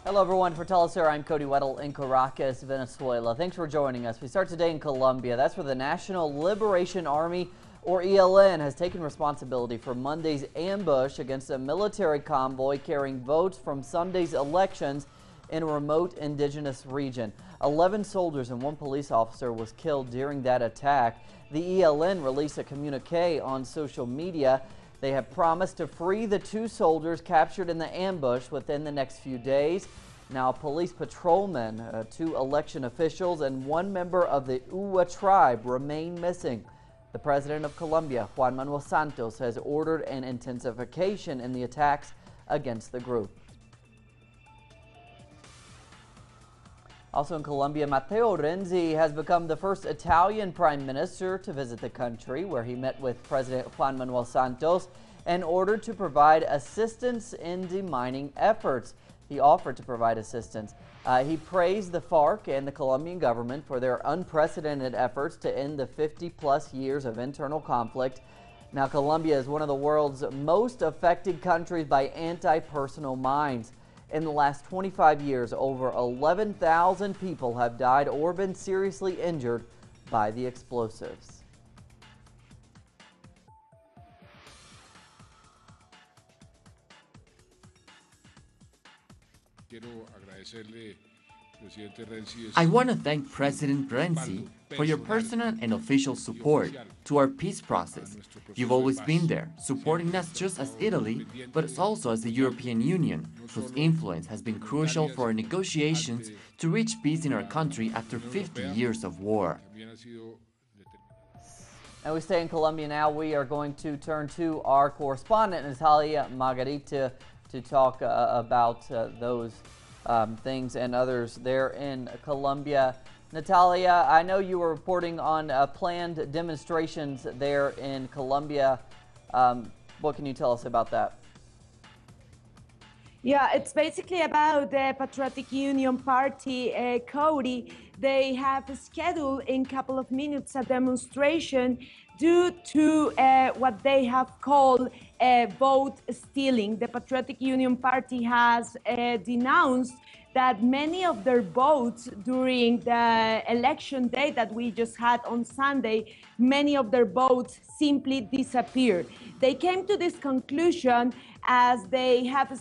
Hello everyone, for Telesur, I'm Cody Weddle in Caracas, Venezuela. Thanks for joining us. We start today in Colombia. That's where the National Liberation Army, or ELN, has taken responsibility for Monday's ambush against a military convoy carrying votes from Sunday's elections in a remote indigenous region. 11 soldiers and 1 police officer was killed during that attack. The ELN released a communique on social media. They have promised to free the 2 soldiers captured in the ambush within the next few days. Now, police patrolmen, 2 election officials, and 1 member of the Uwa tribe remain missing. The president of Colombia, Juan Manuel Santos, has ordered an intensification in the attacks against the group. Also in Colombia, Matteo Renzi has become the first Italian prime minister to visit the country, where he met with President Juan Manuel Santos in order to provide assistance in demining efforts. He offered to provide assistance. He praised the FARC and the Colombian government for their unprecedented efforts to end the 50-plus years of internal conflict. Now, Colombia is one of the world's most affected countries by anti-personnel mines. In the last 25 years, over 11,000 people have died or been seriously injured by the explosives. I want to thank President Renzi for your personal and official support to our peace process. You've always been there, supporting not just as Italy, but also as the European Union, whose influence has been crucial for our negotiations to reach peace in our country after 50 years of war. And we stay in Colombia now. We are going to turn to our correspondent, Natalia Margarita, to talk about those things and others there in Colombia. Natalia, I know you were reporting on planned demonstrations there in Colombia. What can you tell us about that? Yeah, it's basically about the Patriotic Union Party, Cody. They have scheduled in a couple of minutes a demonstration due to what they have called vote stealing. The Patriotic Union Party has denounced that many of their votes during the election day that we just had on Sunday, many of their votes simply disappeared. They came to this conclusion as they have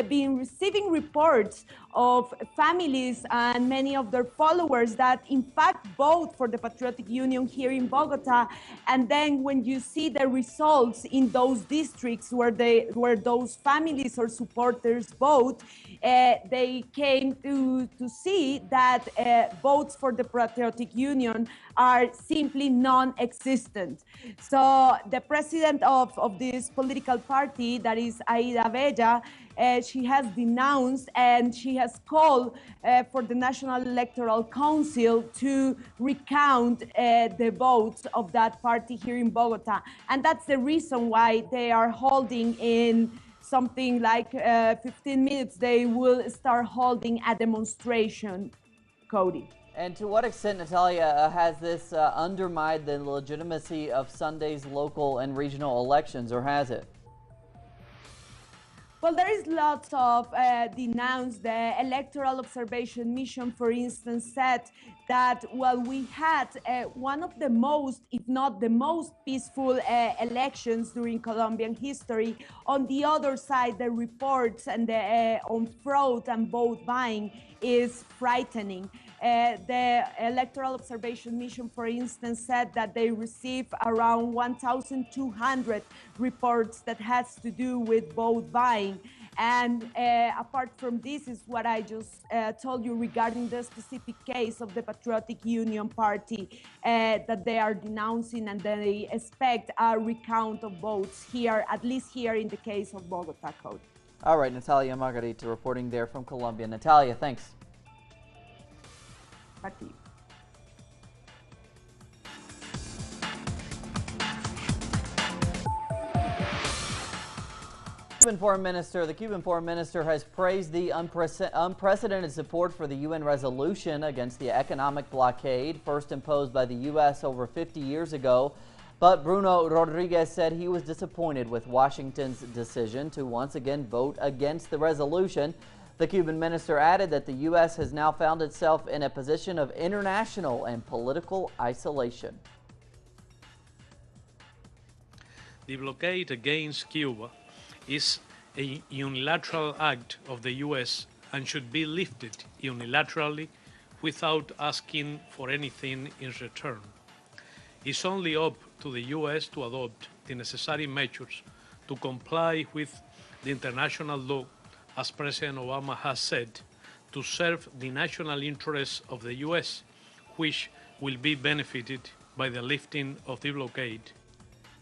been receiving reports of families and many of their followers that in fact vote for the Patriotic Union here in Bogota. And then when you see the results in those districts where those families or supporters vote, they came to see that votes for the Patriotic Union are simply non-existent. So the president of this political party, that is Aida Bella, she has denounced and she has called for the National Electoral Council to recount the votes of that party here in Bogota. And that's the reason why they are holding in something like 15 minutes, they will start holding a demonstration, Cody. And to what extent, Natalia, has this undermined the legitimacy of Sunday's local and regional elections, or has it? Well, there is lots of denounce. The Electoral Observation Mission, for instance, said that while we had one of the most, if not the most peaceful elections during Colombian history, on the other side, the reports and on fraud and vote buying is frightening. The Electoral Observation Mission, for instance, said that they received around 1,200 reports that has to do with vote buying. And apart from this is what I just told you regarding the specific case of the Patriotic Union Party that they are denouncing, and they expect a recount of votes here, at least here in the case of Bogota, Code. All right, Natalia Margarita reporting there from Colombia. Natalia, thanks. Back to you. The Cuban foreign minister has praised the unprecedented support for the UN resolution against the economic blockade first imposed by the U.S. over 50 years ago. But Bruno Rodriguez said he was disappointed with Washington's decision to once again vote against the resolution. The Cuban minister added that the U.S. has now found itself in a position of international and political isolation. The blockade against Cuba is a unilateral act of the U.S. and should be lifted unilaterally without asking for anything in return. It's only up to the U.S. to adopt the necessary measures to comply with the international law, as President Obama has said, to serve the national interests of the U.S., which will be benefited by the lifting of the blockade.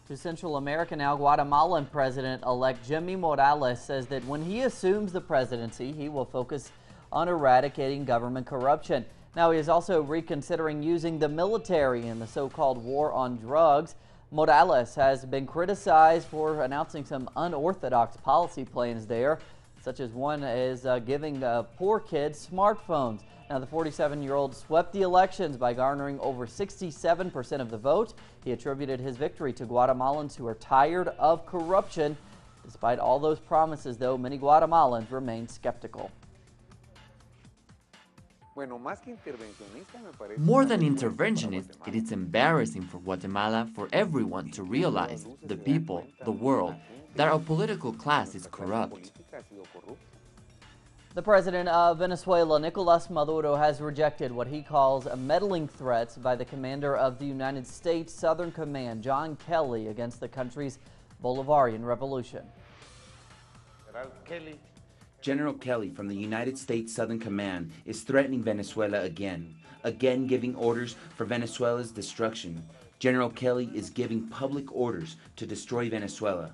To Central America now, Guatemalan President-elect Jimmy Morales says that when he assumes the presidency, he will focus on eradicating government corruption. Now, he is also reconsidering using the military in the so-called war on drugs. Morales has been criticized for announcing some unorthodox policy plans there, such as one is giving poor kids smartphones. Now, the 47-year-old swept the elections by garnering over 67% of the vote. He attributed his victory to Guatemalans who are tired of corruption. Despite all those promises, though, many Guatemalans remain skeptical. More than interventionist, it is embarrassing for Guatemala for everyone to realize, the people, the world, that our political class is corrupt. The president of Venezuela, Nicolas Maduro, has rejected what he calls meddling threats by the commander of the United States Southern Command, John Kelly, against the country's Bolivarian revolution. General Kelly from the United States Southern Command is threatening Venezuela again giving orders for Venezuela's destruction. General Kelly is giving public orders to destroy Venezuela,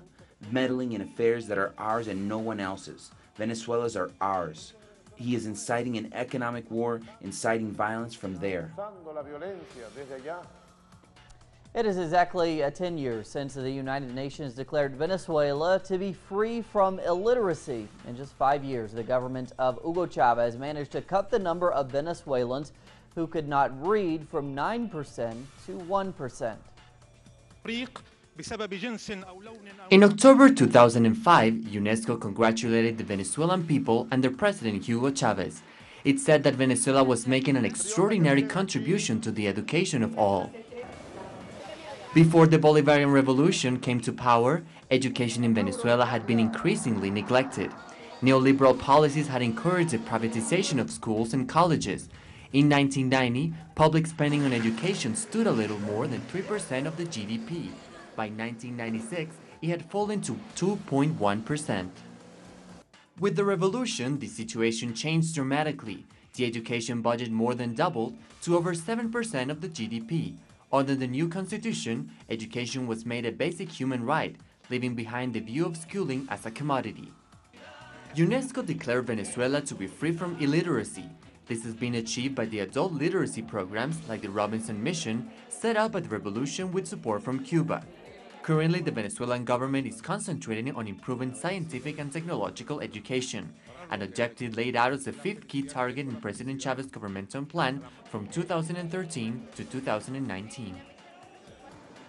meddling in affairs that are ours and no one else's. Venezuela's are ours. He is inciting an economic war, inciting violence from there. It is exactly 10 years since the United Nations declared Venezuela to be free from illiteracy. In just 5 years, the government of Hugo Chavez managed to cut the number of Venezuelans who could not read from 9% to 1%. In October 2005, UNESCO congratulated the Venezuelan people and their president Hugo Chavez. It said that Venezuela was making an extraordinary contribution to the education of all. Before the Bolivarian Revolution came to power, education in Venezuela had been increasingly neglected. Neoliberal policies had encouraged the privatization of schools and colleges. In 1990, public spending on education stood a little more than 3% of the GDP. By 1996, it had fallen to 2.1%. With the revolution, the situation changed dramatically. The education budget more than doubled to over 7% of the GDP. Under the new constitution, education was made a basic human right, leaving behind the view of schooling as a commodity. UNESCO declared Venezuela to be free from illiteracy. This has been achieved by the adult literacy programs like the Robinson Mission, set up by the revolution with support from Cuba. Currently, the Venezuelan government is concentrating on improving scientific and technological education, an objective laid out as the fifth key target in President Chavez's governmental plan from 2013 to 2019.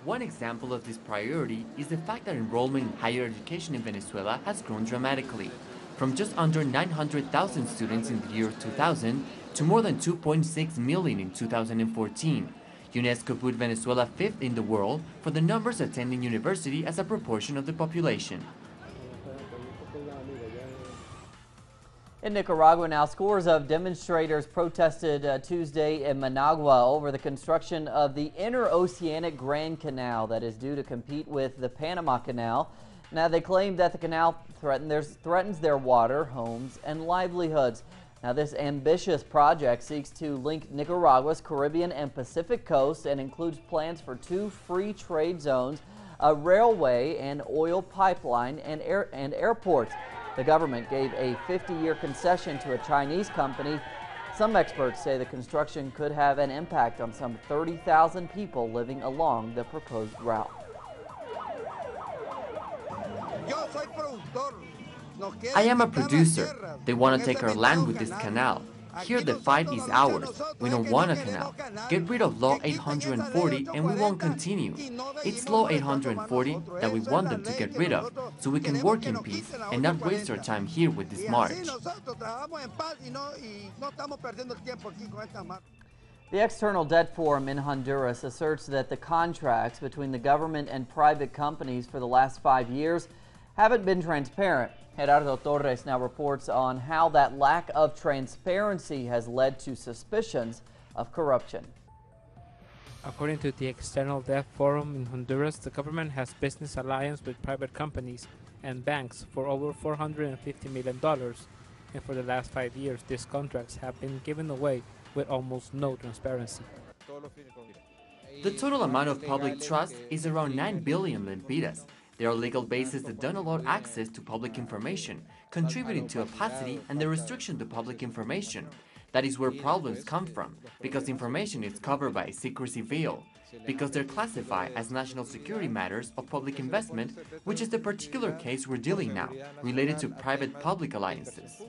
One example of this priority is the fact that enrollment in higher education in Venezuela has grown dramatically, from just under 900,000 students in the year 2000 to more than 2.6 million in 2014. UNESCO put Venezuela fifth in the world for the numbers attending university as a proportion of the population. In Nicaragua now, scores of demonstrators protested Tuesday in Managua over the construction of the Interoceanic Grand Canal that is due to compete with the Panama Canal. Now, they claim that the canal threatens their water, homes, and livelihoods. Now, this ambitious project seeks to link Nicaragua's Caribbean and Pacific coasts and includes plans for 2 free trade zones, a railway and oil pipeline, and airports. The government gave a 50-year concession to a Chinese company. Some experts say the construction could have an impact on some 30,000 people living along the proposed route. I am a producer. They want to take our land with this canal. Here the fight is ours. We don't want a canal. Get rid of Law 840 and we won't continue. It's Law 840 that we want them to get rid of, so we can work in peace and not waste our time here with this march. The External Debt Forum in Honduras asserts that the contracts between the government and private companies for the last 5 years haven't been transparent. Gerardo Torres now reports on how that lack of transparency has led to suspicions of corruption. According to the External Debt Forum in Honduras, the government has business alliance with private companies and banks for over $450 million, and for the last 5 years these contracts have been given away with almost no transparency. The total amount of public trust is around 9 billion lempiras. There are legal bases that don't allow access to public information, contributing to opacity and the restriction to public information. That is where problems come from, because information is covered by a secrecy veil, because they're classified as national security matters of public investment, which is the particular case we're dealing now, related to private-public alliances.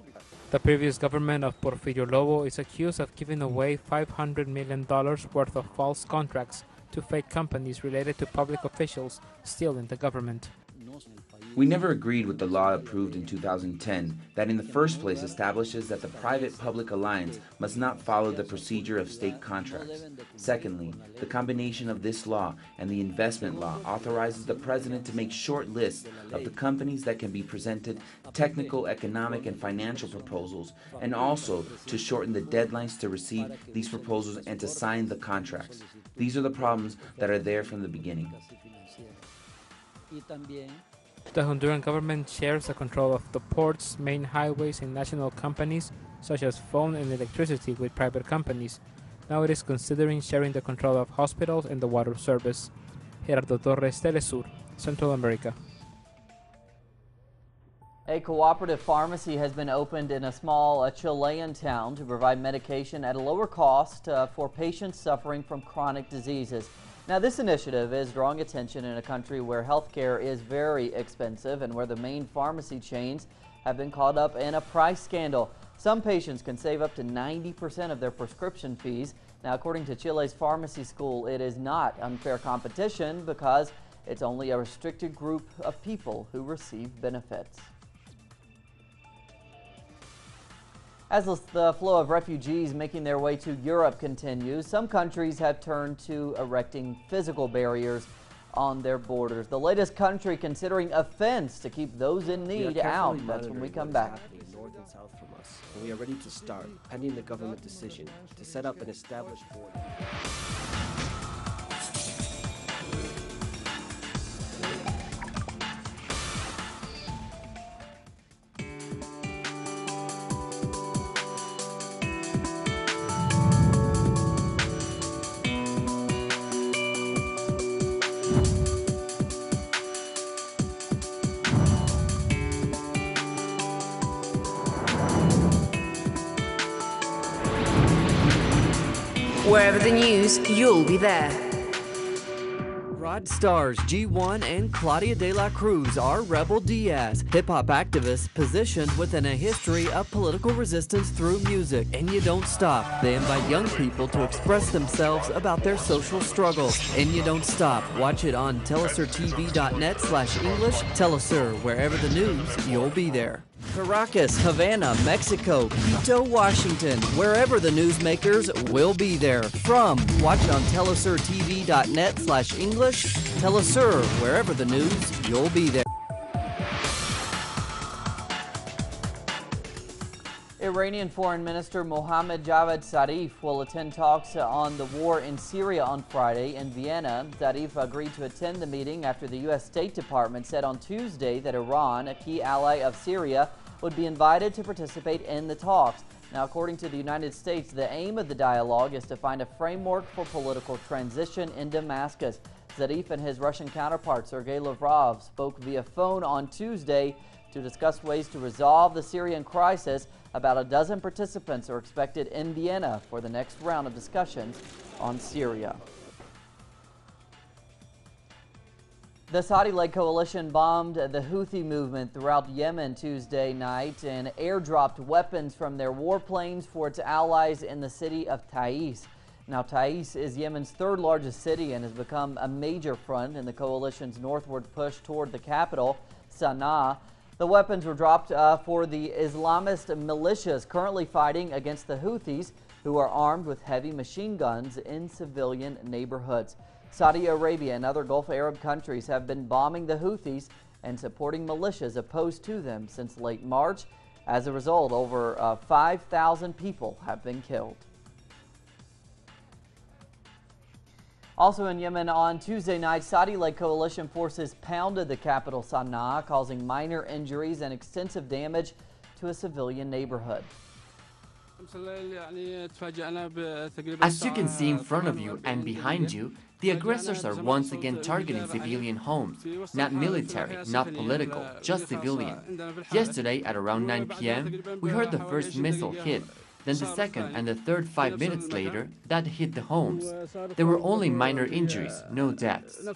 The previous government of Porfirio Lobo is accused of giving away $500 million worth of false contracts to fake companies related to public officials still in the government. We never agreed with the law approved in 2010 that in the first place establishes that the private-public alliance must not follow the procedure of state contracts. Secondly, the combination of this law and the investment law authorizes the president to make short lists of the companies that can be presented technical, economic, and financial proposals, and also to shorten the deadlines to receive these proposals and to sign the contracts. These are the problems that are there from the beginning. The Honduran government shares the control of the ports, main highways, and national companies such as phone and electricity with private companies. Now it is considering sharing the control of hospitals and the water service. Gerardo Torres, Telesur, Central America. A cooperative pharmacy has been opened in a small Chilean town to provide medication at a lower cost for patients suffering from chronic diseases. Now, this initiative is drawing attention in a country where healthcare is very expensive and where the main pharmacy chains have been caught up in a price scandal. Some patients can save up to 90% of their prescription fees. Now, according to Chile's pharmacy school, it is not unfair competition because it's only a restricted group of people who receive benefits. As the flow of refugees making their way to Europe continues, some countries have turned to erecting physical barriers on their borders. The latest country considering a fence to keep those in need out. That's when we come back. North and south from us, and we are ready to start, pending the government decision, to set up an established border. Wherever the news, you'll be there. Rod stars G1 and Claudia de la Cruz are Rebel Diaz, hip-hop activists positioned within a history of political resistance through music. And You Don't Stop. They invite young people to express themselves about their social struggles. And You Don't Stop. Watch it on telesurtv.net/English. Telesur, wherever the news, you'll be there. Caracas, Havana, Mexico, Quito, Washington, wherever the newsmakers will be there. Watch on telesurtv.net/English. Telesur, wherever the news, you'll be there. Iranian Foreign Minister Mohammad Javad Zarif will attend talks on the war in Syria on Friday in Vienna. Zarif agreed to attend the meeting after the U.S. State Department said on Tuesday that Iran, a key ally of Syria, would be invited to participate in the talks. Now, according to the United States, the aim of the dialogue is to find a framework for political transition in Damascus. Zarif and his Russian counterpart, Sergei Lavrov, spoke via phone on Tuesday to discuss ways to resolve the Syrian crisis. About a dozen participants are expected in Vienna for the next round of discussions on Syria. The Saudi-led coalition bombed the Houthi movement throughout Yemen Tuesday night and airdropped weapons from their warplanes for its allies in the city of Taiz. Now, Taiz is Yemen's third largest city and has become a major front in the coalition's northward push toward the capital, Sana'a. The weapons were dropped for the Islamist militias currently fighting against the Houthis, who are armed with heavy machine guns in civilian neighborhoods. Saudi Arabia and other Gulf Arab countries have been bombing the Houthis and supporting militias opposed to them since late March. As a result, over 5,000 people have been killed. Also in Yemen on Tuesday night, Saudi-led coalition forces pounded the capital Sana'a, causing minor injuries and extensive damage to a civilian neighborhood. As you can see in front of you and behind you, the aggressors are once again targeting civilian homes. Not military, not political, just civilian. Yesterday at around 9 p.m., we heard the first missile hit. Then the second and the third 5 minutes later, that hit the homes. There were only minor injuries, no deaths.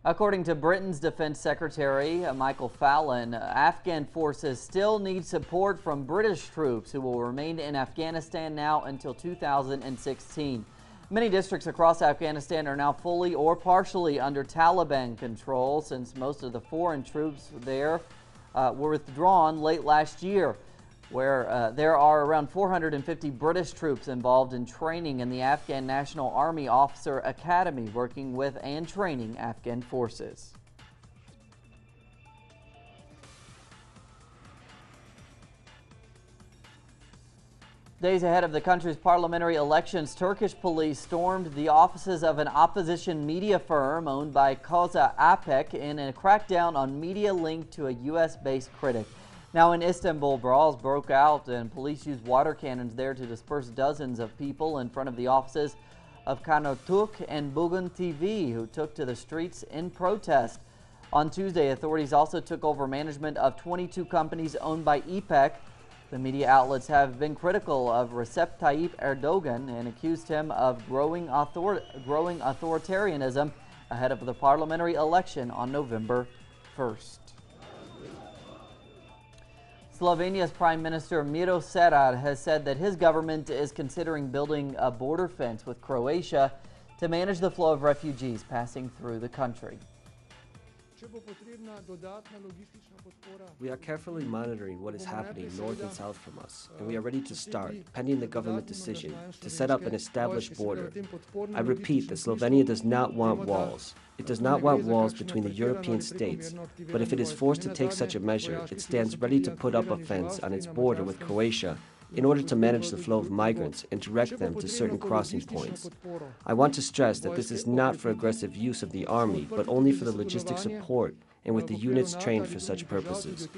According to Britain's Defense Secretary Michael Fallon, Afghan forces still need support from British troops who will remain in Afghanistan now until 2016. Many districts across Afghanistan are now fully or partially under Taliban control since most of the foreign troops there were withdrawn late last year, where there are around 450 British troops involved in training in the Afghan National Army Officer Academy, working with and training Afghan forces. Days ahead of the country's parliamentary elections, Turkish police stormed the offices of an opposition media firm owned by Koza Apek in a crackdown on media linked to a U.S.-based critic. Now in Istanbul, brawls broke out and police used water cannons there to disperse dozens of people in front of the offices of Kanatuk and Bugün TV, who took to the streets in protest. On Tuesday, authorities also took over management of 22 companies owned by İpek. The media outlets have been critical of Recep Tayyip Erdogan and accused him of growing authoritarianism ahead of the parliamentary election on November 1st. Slovenia's Prime Minister Miro Cerar has said that his government is considering building a border fence with Croatia to manage the flow of refugees passing through the country. We are carefully monitoring what is happening north and south from us, and we are ready to start, pending the government decision, to set up an established border. I repeat that Slovenia does not want walls. It does not want walls between the European states, but if it is forced to take such a measure, it stands ready to put up a fence on its border with Croatia in order to manage the flow of migrants and direct them to certain crossing points. I want to stress that this is not for aggressive use of the army, but only for the logistic support and with the units trained for such purposes.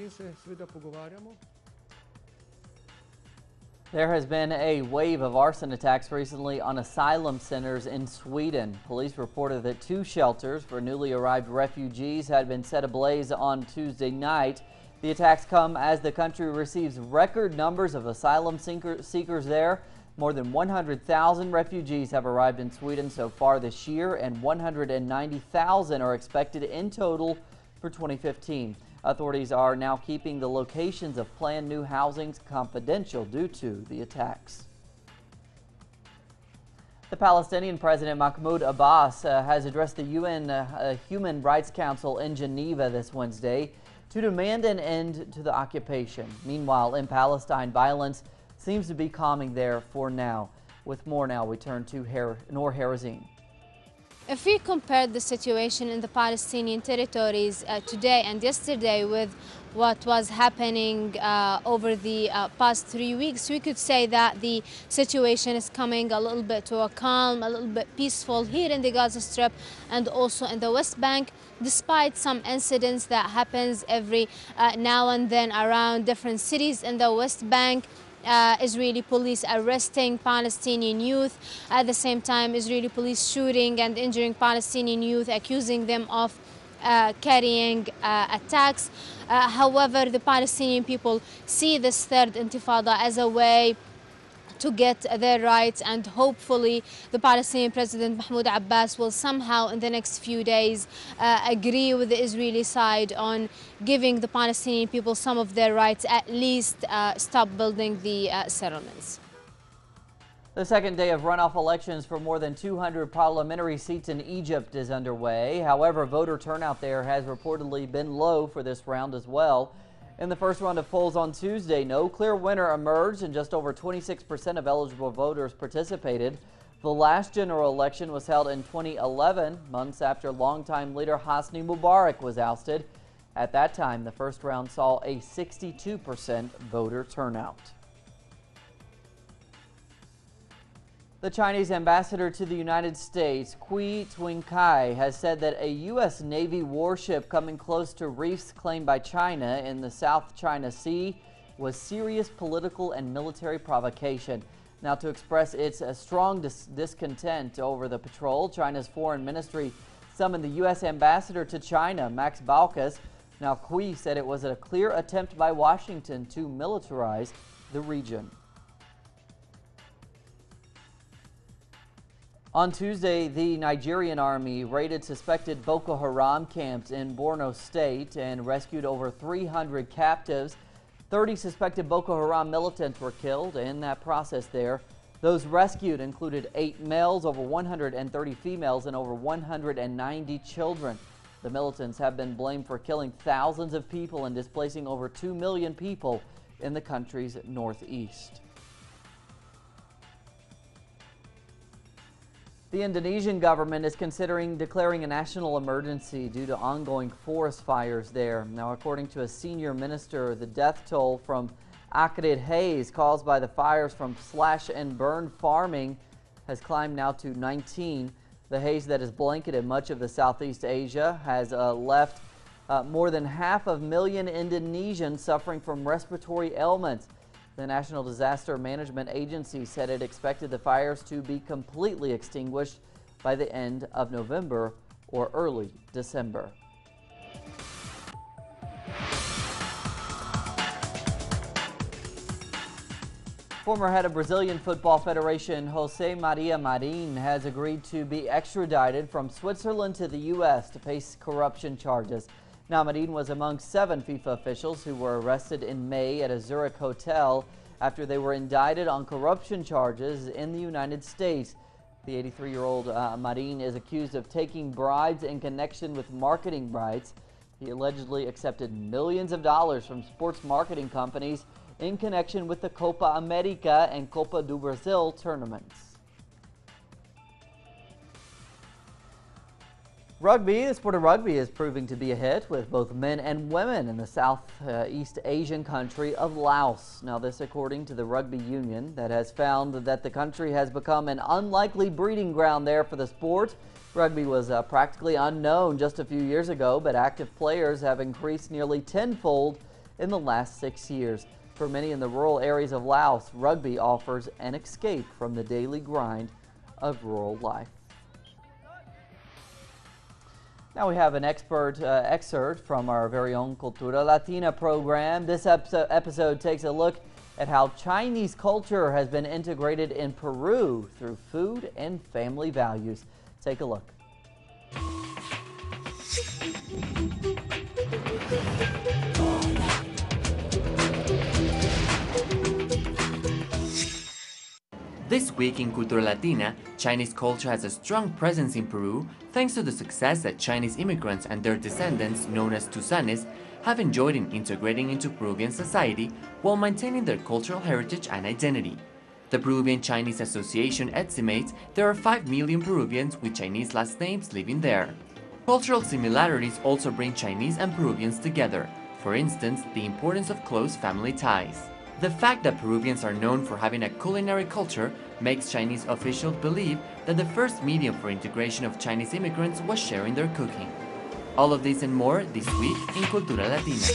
There has been a wave of arson attacks recently on asylum centers in Sweden. Police reported that 2 shelters for newly arrived refugees had been set ablaze on Tuesday night. The attacks come as the country receives record numbers of asylum seekers there. More than 100,000 refugees have arrived in Sweden so far this year, and 190,000 are expected in total for 2015. Authorities are now keeping the locations of planned new housings confidential due to the attacks. The Palestinian President Mahmoud Abbas has addressed the UN Human Rights Council in Geneva this Wednesday to demand an end to the occupation. Meanwhile, in Palestine, violence seems to be calming there for now. With more now, we turn to Noor Harazin. If we compare the situation in the Palestinian territories today and yesterday with what was happening over the past 3 weeks, we could say that the situation is coming a little bit to a calm, a little bit peaceful here in the Gaza Strip and also in the West Bank, despite some incidents that happens every now and then around different cities in the West Bank. Israeli police arresting Palestinian youth. At the same time, Israeli police shooting and injuring Palestinian youth, accusing them of carrying attacks. However, the Palestinian people see this third intifada as a way to get their rights, and hopefully the Palestinian President Mahmoud Abbas will somehow in the next few days agree with the Israeli side on giving the Palestinian people some of their rights, at least stop building the settlements. The second day of runoff elections for more than 200 parliamentary seats in Egypt is underway. However, voter turnout there has reportedly been low for this round as well. In the first round of polls on Tuesday, no clear winner emerged and just over 26% of eligible voters participated. The last general election was held in 2011, months after longtime leader Hosni Mubarak was ousted. At that time, the first round saw a 62% voter turnout. The Chinese ambassador to the United States, Cui Twinkai, has said that a U.S. Navy warship coming close to reefs claimed by China in the South China Sea was serious political and military provocation. Now, to express its strong discontent over the patrol, China's foreign ministry summoned the U.S. ambassador to China, Max Baucus. Now, Cui said it was a clear attempt by Washington to militarize the region. On Tuesday, the Nigerian army raided suspected Boko Haram camps in Borno State and rescued over 300 captives. 30 suspected Boko Haram militants were killed in that process there. Those rescued included 8 males, over 130 females, and over 190 children. The militants have been blamed for killing thousands of people and displacing over 2 million people in the country's northeast. The Indonesian government is considering declaring a national emergency due to ongoing forest fires there. Now, according to a senior minister, the death toll from acrid haze caused by the fires from slash and burn farming has climbed now to 19. The haze that has blanketed much of the Southeast Asia has left more than 500,000 Indonesians suffering from respiratory ailments. The National Disaster Management Agency said it expected the fires to be completely extinguished by the end of November or early December. Former head of Brazilian Football Federation José Maria Marin has agreed to be extradited from Switzerland to the U.S. to face corruption charges. Now, Marin was among 7 FIFA officials who were arrested in May at a Zurich hotel after they were indicted on corruption charges in the United States. The 83-year-old Marin is accused of taking bribes in connection with marketing rights. He allegedly accepted millions of dollars from sports marketing companies in connection with the Copa America and Copa do Brasil tournaments. Rugby, the sport of rugby is proving to be a hit with both men and women in the Southeast Asian country of Laos. Now, this according to the Rugby Union that has found that the country has become an unlikely breeding ground there for the sport. Rugby was practically unknown just a few years ago, but active players have increased nearly tenfold in the last 6 years. For many in the rural areas of Laos, rugby offers an escape from the daily grind of rural life. Now we have an excerpt from our very own Cultura Latina program. This episode takes a look at how Chinese culture has been integrated in Peru through food and family values. Take a look. This week in Cultura Latina, Chinese culture has a strong presence in Peru thanks to the success that Chinese immigrants and their descendants, known as Tusanes, have enjoyed in integrating into Peruvian society while maintaining their cultural heritage and identity. The Peruvian Chinese Association estimates there are 5 million Peruvians with Chinese last names living there. Cultural similarities also bring Chinese and Peruvians together, for instance, the importance of close family ties. The fact that Peruvians are known for having a culinary culture makes Chinese officials believe that the first medium for integration of Chinese immigrants was sharing their cooking. All of this and more this week in Cultura Latina.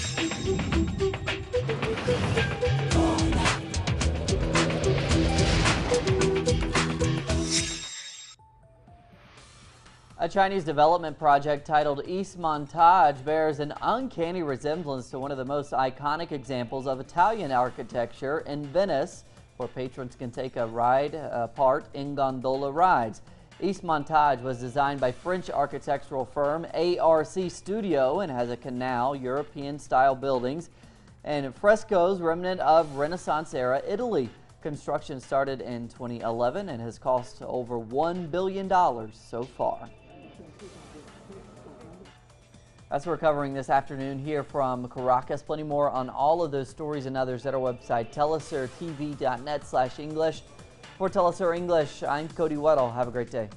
A Chinese development project titled East Montage bears an uncanny resemblance to one of the most iconic examples of Italian architecture in Venice, where patrons can take a ride part in gondola rides. East Montage was designed by French architectural firm ARC Studio and has a canal, European-style buildings, and frescoes remnant of Renaissance-era Italy. Construction started in 2011 and has cost over $1 billion so far. That's what we're covering this afternoon here from Caracas. Plenty more on all of those stories and others at our website, telesurtv.net/English. For Telesur English, I'm Cody Weddle. Have a great day.